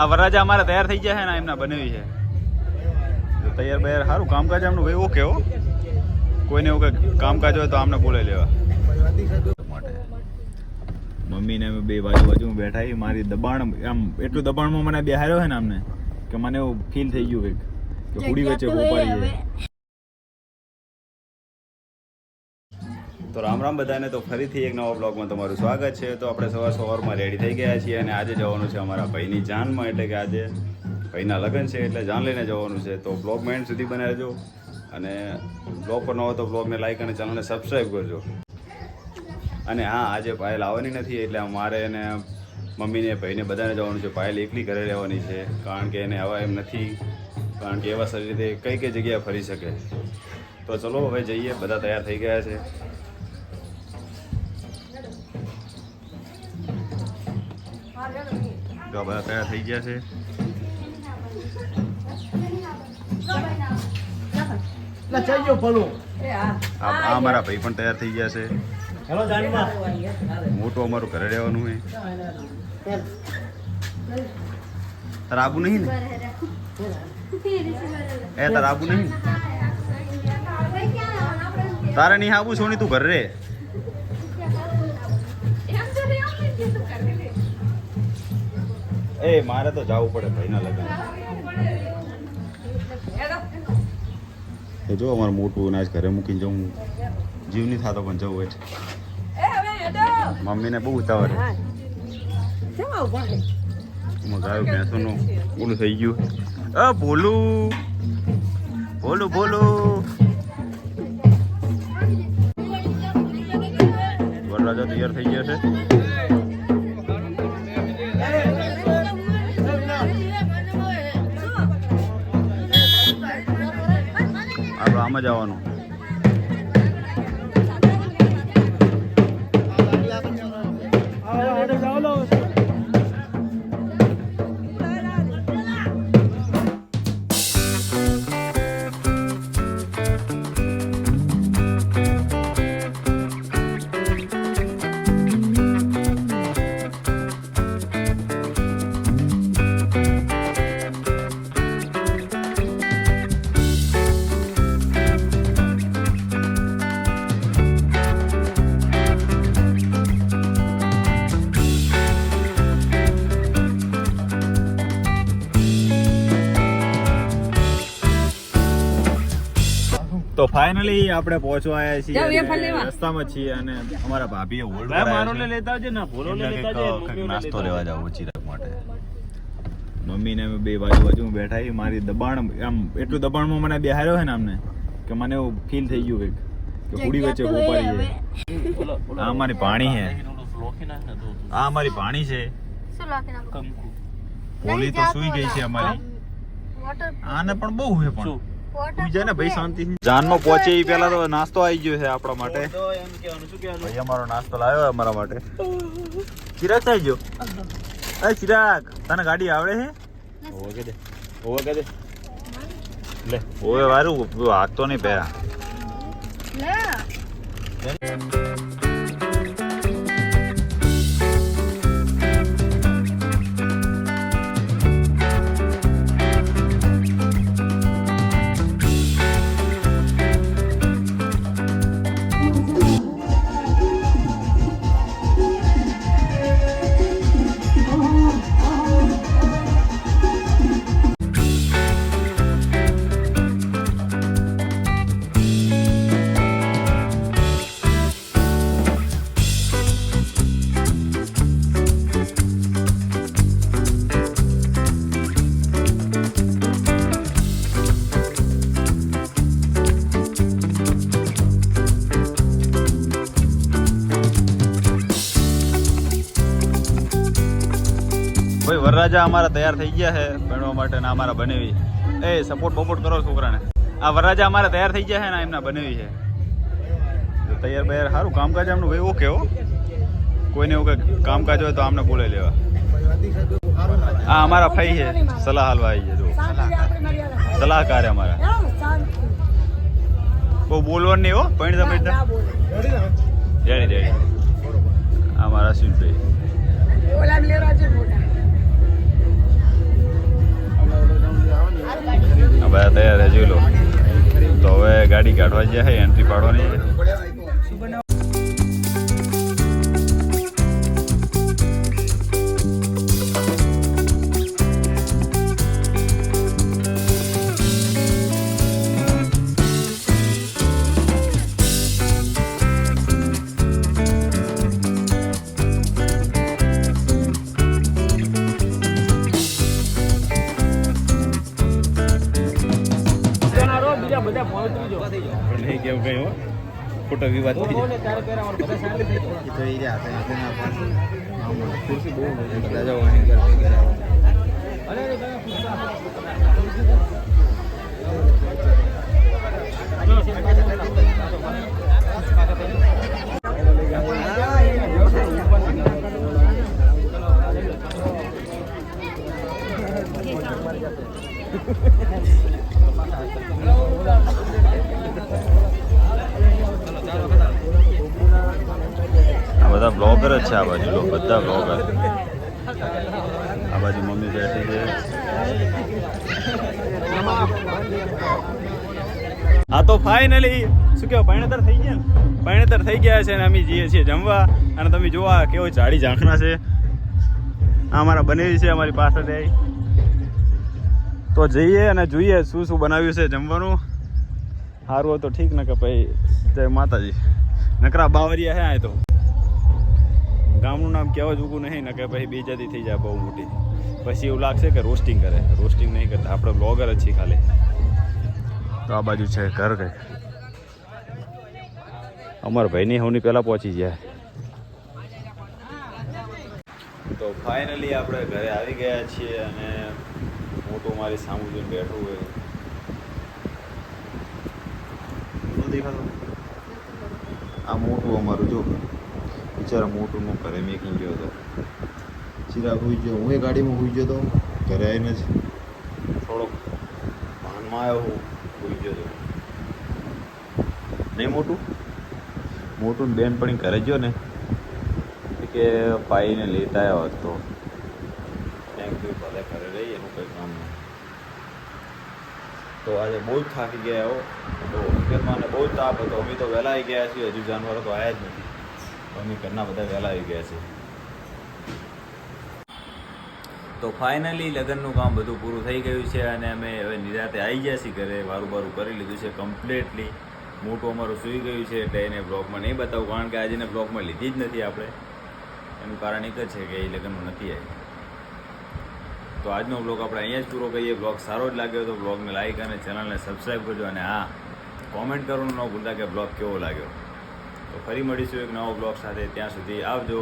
આ વરરાજા અમારે તૈયાર થઈ ગયા છે ને એમના બનાવી છે તૈયાર બૈયાર સારું કામકાજ એમનું ભાઈ ઓકે હો કોઈને એવું કંઈ કામકાજ હોય તો આમને બોલે લેવા માટે મમ્મીને અમે બે બાજુ બેઠા એ મારી દબાણ આમ એટલું દબાણમાં મને બેહાર્યો છે ને અમને કે મને એવું ફીલ થઈ ગયું કંઈક કે હુડી વચ્ચે ઉપાડી જાય. તો રામ રામ બધાને. તો ફરીથી એક નવા બ્લોગમાં તમારું સ્વાગત છે. તો આપણે સવારમાં રેડી થઈ ગયા છીએ અને આજે જવાનું છે અમારા ભાઈની જાનમાં, એટલે કે આજે ભાઈના લગ્ન છે એટલે જાન લઈને જવાનું છે. તો બ્લોગમાં એન્ડ સુધી બને રહેજો અને બ્લોગ પર ન હોય તો બ્લોગને લાઈક અને ચેનલને સબસ્ક્રાઈબ કરજો. અને હા, આજે પાયલ આવવાની નથી એટલે મારે એને મમ્મીને ભાઈને બધાને જવાનું છે. પાયલ એકલી ઘરે રહેવાની છે કારણ કે એને હવા એમ નથી, કારણ કે એવા શરીરે કઈ કઈ જગ્યાએ ફરી શકે. તો ચલો હવે જઈએ, બધા તૈયાર થઈ ગયા છે. તો બધા તૈયાર થઈ ગયા છે. આ મારા ભાઈ પણ તૈયાર થઈ ગયા છે. મોટું અમારું ઘરે રહેવાનું હોય. તારે આબુ નહીં ને? તારે આબુ નહીં? તારે નહીં આબુ સોની, તું ઘરે રે. મારે તો જવું પડે ભાઈના લગ્ન. જો અમારું મોટું નાચ ઘરે મૂકીને જવું જીવ નહીં થતો, પણ જવું એટલે મમ્મીને બહુ ઉતાવળ ગાયું ભેંસોનું ઓલું થઈ ગયું. ભોલું ભોલું ભોલું વરરાજા તૈયાર થઈ ગયા છે. આપણે આમાં જવાનું. તો ફાઇનલી આપણે પહોંચવા આવ્યા છીએ, રસ્તામાં છીએ અને અમારા ભાભીએ હોલ્ડ નાસ્તો લેવા જાવ ચિરાગ માટે. મમ્મીને અમે બે બાજુ બેઠા એ મારી દબાણ આમ એટલું દબાણમાં મને બેહાર્યો છે ને અમને કે મને એવું ફીલ થઈ ગયું કંઈક કે હુડી વચ્ચે ઉપાડી જાય. આ અમારી પાણી છે, આ અમારી પાણી છે. હોલી તો સુઈ ગઈ છે અમારી. આને પણ બહુ છે પણ જાનમાં પહોંચે એ પેલા તો નાસ્તો આવી ગયો છે આપણા માટે. ભાઈ અમારો નાસ્તો લાવ્યો અમારા માટે. ચિરાગ થઈ ગયો. ચિરાગ, તને ગાડી આવડે છે? લે ઓવે વારું હાથ તો નહીં પહેરા. વરરાજા અમારા તૈયાર થઈ ગયા છે ભણવા માટે ને અમારા બનેવી. સપોર્ટ બપોર્ટ કરો છોકરાને. આ વરરાજા અમારા તૈયાર થઈ ગયા છે ને એમના બનેવી છે તૈયાર બૈયાર સારું કામકાજ એમનું ભાઈ ઓકે હો કોઈને એવું કંઈ કામકાજ હોય તો આમને બોલે લેવા. આ અમારા ભાઈ છે, સલાહ હાલવા આવી છે. જો સલાહકાર અમારા, બહુ બોલવાનું નહીં હો. પૈણતા રેડી આ મારા અશ્વિનભાઈ. જોઈ લો. તો હવે ગાડી કાઢવા ગયા છે, એન્ટ્રી પાડવાની છે. નહીં કેવું કઈ હો, ખોટો વિવાદ થઈ આ બધા બ્લોગર જ છે. આ બાજુ લોકો બધા બ્લોગર. આ બાજુ મમ્મી બેઠી છે. હા તો ફાઇનલી શું કહેવાય, પાણીતર થઈ ગયા ને, પાણીતર થઈ ગયા છે ને અમે જઈએ છીએ જમવા. અને તમે જોવા કેવો જાડી ઝાંખના છે. આ અમારા બનેવી છે અમારી પાછળ જાય. તો જઈએ અને જોઈએ શું શું બનાવ્યું છે જમવાનું. સારું હોય તો ઠીક, ને કે ભાઈ જય માતાજી. નકરા બાવરિયા હે. આ તો ગામનું નામ કહેવા જ ઉગું નહીં, ને કે પછી બેજાતી થઈ જાય બહુ મોટી. પછી એવું લાગશે કે રોસ્ટિંગ કરે. રોસ્ટિંગ નહીં કરતા, આપણે બ્લોગર જ છીએ ખાલી. તો આ બાજુ છે ઘર કંઈક. અમારા ભાઈની હવની પહેલાં પહોંચી જાય. તો ફાઇનલી આપણે ઘરે આવી ગયા છીએ અને મોટું મારી સામું જોઈને બેઠું હોય. દેખાતો આ મોટું અમારું જો બિચારા મોટું નું ઘરે મેકિંગ ગયો હતો. ચિરાગ હોઈ ગયો, હું એ ગાડીમાં હોઈ ગયો હતો. ઘરે આવીને જ થોડોક ભાનમાં આવ્યો, હોઈ ગયો હતો. નહીં મોટું બેન પણ ઘરે ગયો ને કે ભાઈને લેતા આવ્યો હતો. થેન્ક યુ, ભલે ઘરે રહી, એનું કંઈ કામ નહીં. તો આજે બહુ જ થાકી ગયા હો. તો મને બહુ જ તાપ હતો. અમે તો વહેલા આવી ગયા છીએ, હજુ જાનવરો તો આવ્યા જ નથી. તો અમે ઘરના બધા વહેલા આવી ગયા છે. તો ફાઇનલી લગ્નનું કામ બધું પૂરું થઈ ગયું છે અને અમે હવે નિરાતે આવી ગયા છીએ ઘરે. વારું કરી લીધું છે કમ્પ્લીટલી. મોટું અમારું સૂઈ ગયું છે એટલે એને બ્લોગમાં નહીં બતાવું, કારણ કે આજે એને બ્લોગમાં લીધી જ નથી આપણે. એનું કારણ એક જ છે કે એ લગ્નમાં નથી આવી. તો આજનો બ્લોગ આપણે અહીંયા જ પૂરો કરીએ. બ્લોગ સારો જ લાગ્યો તો બ્લોગને લાઈક અને ચેનલને સબસ્ક્રાઈબ કરજો. અને હા, કોમેન્ટ કરવાનું ન ભૂલતા કે બ્લોગ કેવો લાગ્યો. તો ફરી મળીશું એક નવો બ્લોગ સાથે. ત્યાં સુધી આવજો.